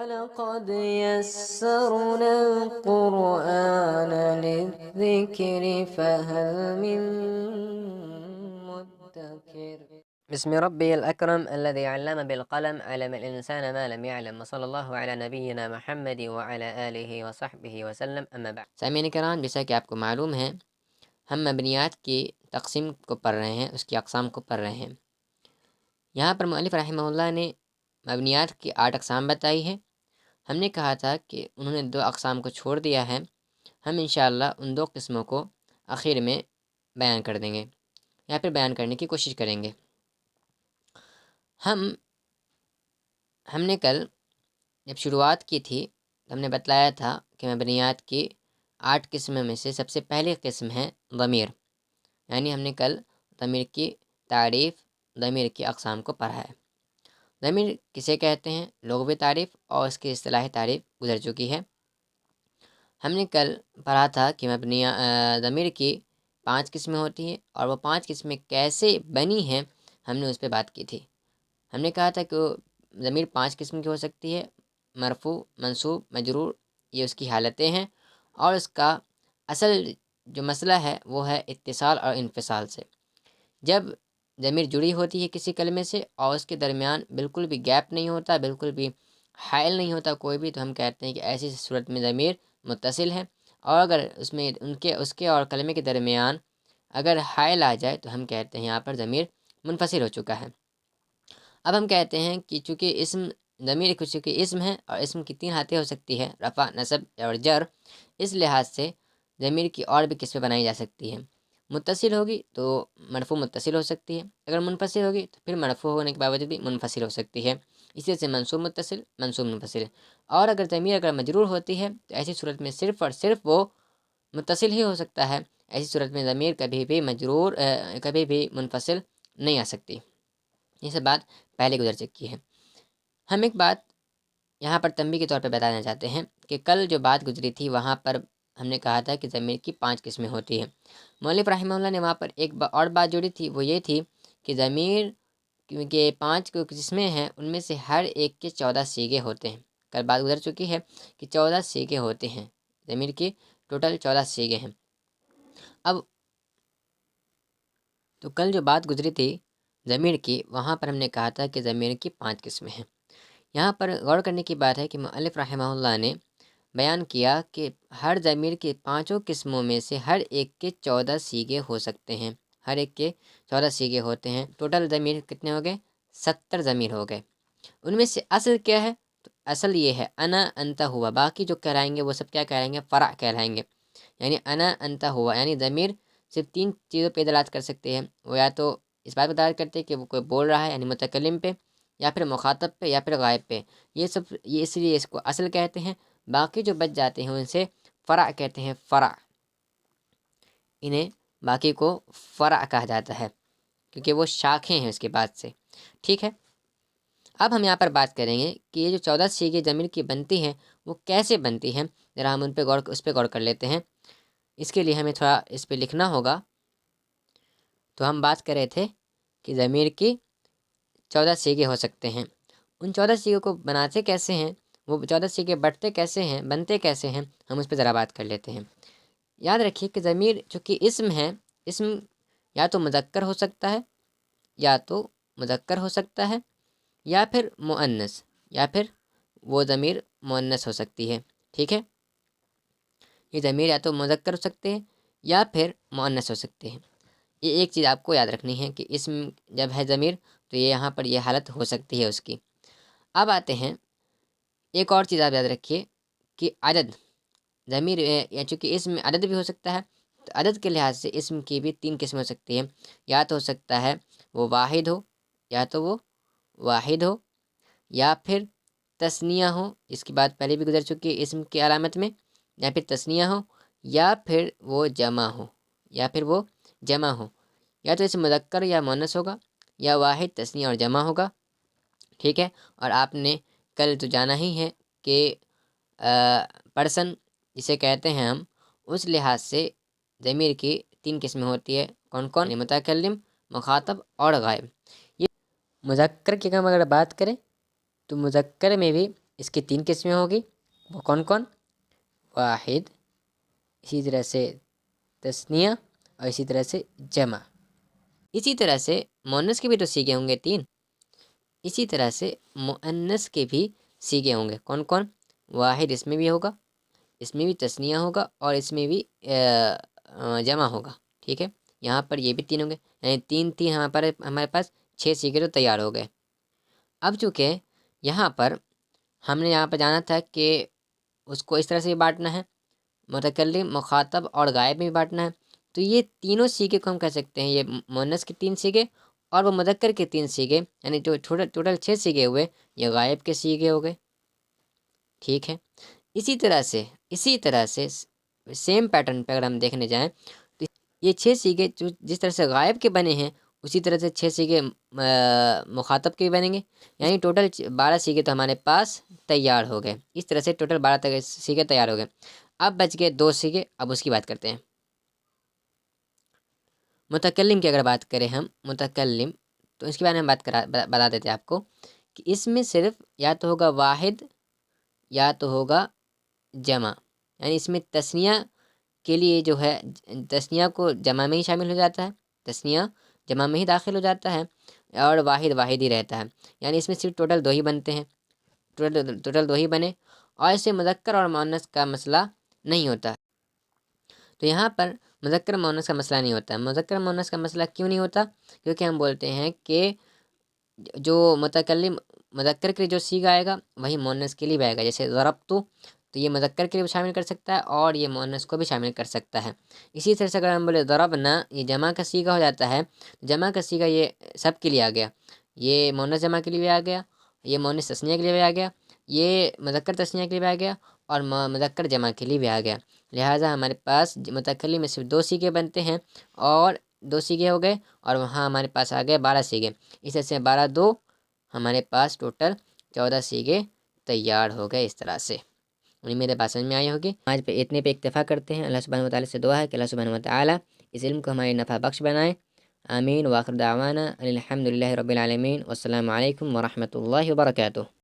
وَلَقَدْ يَسَّرْنَا الْقُرْآنَ لِلذِّكْرِ فَهَلْ مِن مُّدَّكِرٍ بسم ربي الأكرم الذي علم بالقلم علم الإنسان ما لم يعلم وصلى الله على نبينا محمد وعلى آله وصحبه وسلم اما بعد۔ سامعین کرام، جیسا کہ آپ کو معلوم ہے ہم مبنیات کی تقسیم کو پڑھ رہے ہیں، اس کی اقسام کو پڑھ رہے ہیں۔ یہاں پر مؤلف رحمہ اللہ نے مبنیات کی 8 اقسام بتائی ہے۔ ہم نے کہا تھا کہ انہوں نے 2 اقسام کو چھوڑ دیا ہے، ہم انشاءاللہ ان 2 قسموں کو آخر میں بیان کر دیں گے یا پھر بیان کرنے کی کوشش کریں گے۔ ہم نے کل جب شروعات کی تھی تو ہم نے بتلایا تھا کہ مبنیات کی 8 قسموں میں سے سب سے پہلی قسم ہے ضمیر، یعنی ہم نے کل ضمیر کی تعریف، ضمیر کی اقسام کو پڑھا ہے۔ ضمیر کسے کہتے ہیں، لغوی تعریف اور اس کی اصطلاحی تعریف گزر چکی ہے۔ ہم نے کل پڑھا تھا کہ ضمیر کی 5 قسمیں ہوتی ہیں اور وہ 5 قسمیں کیسے بنی ہیں ہم نے اس پہ بات کی تھی۔ ہم نے کہا تھا کہ ضمیر 5 قسم کی ہو سکتی ہے، مرفوع، منصوب، مجرور، یہ اس کی حالتیں ہیں، اور اس کا اصل جو مسئلہ ہے وہ ہے اتصال اور انفصال سے۔ جب ضمیر جڑی ہوتی ہے کسی کلمے سے اور اس کے درمیان بالکل بھی گیپ نہیں ہوتا، بالکل بھی حائل نہیں ہوتا کوئی بھی، تو ہم کہتے ہیں کہ ایسی صورت میں ضمیر متصل ہے، اور اگر اس کے اور کلمے کے درمیان اگر حائل آ جائے تو ہم کہتے ہیں یہاں پر ضمیر منفصل ہو چکا ہے۔ اب ہم کہتے ہیں کہ چونکہ ضمیر چونکہ اسم ہے اور اسم کی 3 حالتیں ہو سکتی ہے، رفع، نصب اور جر، اس لحاظ سے ضمیر کی اور بھی قسمیں بنائی جا سکتی ہیں۔ متصل ہوگی تو مرفوع متصل ہو سکتی ہے، اگر منفصل ہوگی تو پھر مرفوع ہونے کے باوجود بھی منفصل ہو سکتی ہے، اسی سے منصوب متصل، منصوب منفصل۔ اور اگر ضمیر اگر مجرور ہوتی ہے تو ایسی صورت میں صرف اور صرف وہ متصل ہی ہو سکتا ہے، ایسی صورت میں ضمیر کبھی بھی منفصل نہیں آ سکتی۔ یہ سب بات پہلے گزر چکی ہے۔ ہم ایک بات یہاں پر تنبیہ کے طور پہ بتانا چاہتے ہیں کہ کل جو بات گزری تھی وہاں پر ہم نے کہا تھا کہ ضمیر کی 5 قسمیں ہوتی ہیں۔ مؤلف رحمہ اللہ نے وہاں پر ایک اور بات جوڑی تھی، وہ یہ تھی کہ ضمیر کیونکہ 5 قسمیں ہیں، ان میں سے ہر ایک کے 14 صیغے ہوتے ہیں۔ کل بات گزر چکی ہے کہ 14 صیغے ہوتے ہیں، ضمیر کی ٹوٹل 14 صیغے ہیں۔ اب تو کل جو بات گزری تھی ضمیر کی، وہاں پر ہم نے کہا تھا کہ ضمیر کی 5 قسمیں ہیں۔ یہاں پر غور کرنے کی بات ہے کہ مؤلف رحمہ اللہ نے بیان کیا کہ ہر ضمیر کی 5 قسموں میں سے ہر ایک کے 14 صیغے ہو سکتے ہیں، ہر ایک کے 14 صیغے ہوتے ہیں۔ ٹوٹل ضمیر کتنے ہو گئے؟ 70 ضمیر ہو گئے۔ ان میں سے اصل کیا ہے؟ تو اصل یہ ہے انا انت ہوا، باقی جو کہلائیں گے وہ سب کیا کہلائیں گے؟ فرع کہلائیں گے۔ یعنی انا انت ہوا، یعنی ضمیر صرف 3 چیزوں پہ دلالت کر سکتے ہیں، وہ یا تو اس بات پہ دلالت کرتے ہیں کہ وہ کوئی بول رہا ہے یعنی متکلم پہ، یا پھر مخاطب پہ، یا پھر غائب پہ، یہ اس لیے اس کو اصل کہتے ہیں۔ باقی جو بچ جاتے ہیں ان سے فرع کہتے ہیں، فرع، انہیں باقی کو فرع کہا جاتا ہے کیونکہ وہ شاخیں ہیں اس کے بعد سے، ٹھیک ہے۔ اب ہم یہاں پر بات کریں گے کہ یہ جو 14 صیغے ضمیر کی بنتی ہیں وہ کیسے بنتی ہیں، ذرا ہم اس پہ غور کر لیتے ہیں۔ اس کے لیے ہمیں تھوڑا اس پہ لکھنا ہوگا۔ تو ہم بات کر رہے تھے کہ ضمیر کی 14 صیغے ہو سکتے ہیں، ان 14 صیغوں کو بناتے کیسے ہیں، وہ 14 صیغے بٹتے کیسے ہیں، بنتے کیسے ہیں، ہم اس پہ ذرا بات کر لیتے ہیں۔ یاد رکھیے کہ ضمیر چونکہ اسم ہے، اسم یا تو مذکر ہو سکتا ہے، یا تو مذکر ہو سکتا ہے، یا پھر مؤنث، یا پھر وہ ضمیر مؤنث ہو سکتی ہے، ٹھیک ہے۔ یہ ضمیر یا تو مذکر ہو سکتے ہیں یا پھر مؤنث ہو سکتے ہیں۔ یہ ایک چیز آپ کو یاد رکھنی ہے کہ اسم جب ہے ضمیر تو یہ یہاں پر یہ حالت ہو سکتی ہے اس کی۔ اب آتے ہیں ایک اور چیز آپ یاد رکھیے کہ عدد، ضمیر یا چونکہ اسم میں عدد بھی ہو سکتا ہے، تو عدد کے لحاظ سے اسم کی بھی 3 قسم ہو سکتی ہیں، یا تو ہو سکتا ہے وہ واحد ہو، یا پھر تثنیہ ہو، اس کی بات پہلے بھی گزر چکی ہے اسم کی علامت میں، یا پھر تثنیہ ہو، یا پھر وہ جمع ہو، یا تو اسم مذکر یا مؤنث ہوگا، یا واحد، تثنیہ اور جمع ہوگا، ٹھیک ہے۔ اور آپ نے کل تو جانا ہی ہے کہ پرسن جسے کہتے ہیں ہم، اس لحاظ سے ضمیر کی 3 قسمیں ہوتی ہے، کون کون؟ متکلم، مخاطب اور غائب۔ یہ مذکر کی ہم اگر بات کریں تو مذکر میں بھی اس کی 3 قسمیں ہوگی، وہ کون کون؟ واحد، اسی طرح سے تثنیہ، اور اسی طرح سے جمع۔ اسی طرح سے مؤنث کے بھی تو سیغے ہوں گے 3، اسی طرح سے مؤنث کے بھی سیغے ہوں گے، کون کون؟ واحد اس میں بھی ہوگا، اس میں بھی تثنیہ ہوگا، اور اس میں بھی جمع ہوگا، ٹھیک ہے؟ یہاں پر یہ بھی 3 ہوں گے، یعنی 3 3 ہمارے پاس 6 سیغے تو تیار ہو گئے۔ اب چونکہ یہاں پر ہم نے یہاں پر جانا تھا کہ اس کو اس طرح سے بھی بانٹنا ہے، متکلم، مخاطب اور غائب میں بھی بانٹنا ہے، تو یہ تینوں سیغے کو ہم کہہ سکتے ہیں، یہ مؤنث کے 3 سیغے اور وہ مذکر کے 3 سیغے، یعنی جو ٹوٹل 6 سیغے ہوئے، یہ غائب کے سیغے ہو گئے، ٹھیک ہے؟ اسی طرح سے سیم پیٹرن پہ اگر ہم دیکھنے جائیں تو یہ 6 سیغے جس طرح سے غائب کے بنے ہیں، اسی طرح سے 6 سیغے مخاطب کے بھی بنیں گے، یعنی ٹوٹل 12 سیغے تو ہمارے پاس تیار ہو گئے۔ اس طرح سے ٹوٹل 12 سیغے تیار ہو گئے۔ اب بچ گئے 2 سیغے، اب اس کی بات کرتے ہیں۔ متکلم کی اگر بات کریں ہم، متکلم، تو اس کے بارے میں بتا دیتے ہیں آپ کو کہ اس میں صرف یا تو ہوگا واحد یا تو ہوگا جمع، یعنی اس میں تثنیہ کے لیے جو ہے تثنیہ کو جمع میں ہی شامل ہو جاتا ہے، تثنیہ جمع میں ہی داخل ہو جاتا ہے، اور واحد واحد ہی رہتا ہے، یعنی اس میں صرف ٹوٹل 2 ہی بنتے ہیں، ٹوٹل 2 ہی بنے، اور اسے مذکر اور مؤنث کا مسئلہ نہیں ہوتا۔ تو یہاں پر مذکر مؤنث کا مسئلہ نہیں ہوتا ہے۔ مذکر مؤنث کا مسئلہ کیوں نہیں ہوتا؟ کیونکہ ہم بولتے ہیں کہ جو متکلم مذکر کے لیے جو سیغہ آئے گا وہی مؤنث کے لیے بھی آئے گا، جیسے ضربتو، تو یہ مذکر کے لیے بھی شامل کر سکتا ہے اور یہ مؤنث کو بھی شامل کر سکتا ہے۔ اسی طرح سے اگر ہم بولے ضربنا، یہ جمع کا سیغہ ہو جاتا ہے، جمع کا سیغہ یہ سب کے لیے آ گیا، یہ مؤنث جمع کے لیے بھی آ گیا، یہ مؤنث تثنیہ کے لیے بھی آ گیا، یہ مذکر تثنیہ کے لیے بھی آ گیا، اور مذکر جمع کے لیے بھی آ گیا۔ لہٰذا ہمارے پاس متکلم میں صرف 2 سیغے بنتے ہیں، اور 2 سیغے ہو گئے، اور وہاں ہمارے پاس آ گئے 12 سیغے، اس طرح سے 12 2 ہمارے پاس ٹوٹل 14 سیغے تیار ہو گئے۔ اس طرح سے میرے بات سمجھ میں آئی ہوگی۔ آج پہ اتنے پہ اکتفا کرتے ہیں۔ اللہ سبحانہ وتعالی سے دعا ہے کہ اللہ سبحانہ وتعالی اس علم کو ہمارے نفع بخش بنائے۔ آمین۔ وآخر دعوانا الحمد للہ رب العالمین، والسلام علیکم ورحمۃ اللہ وبرکاتہ۔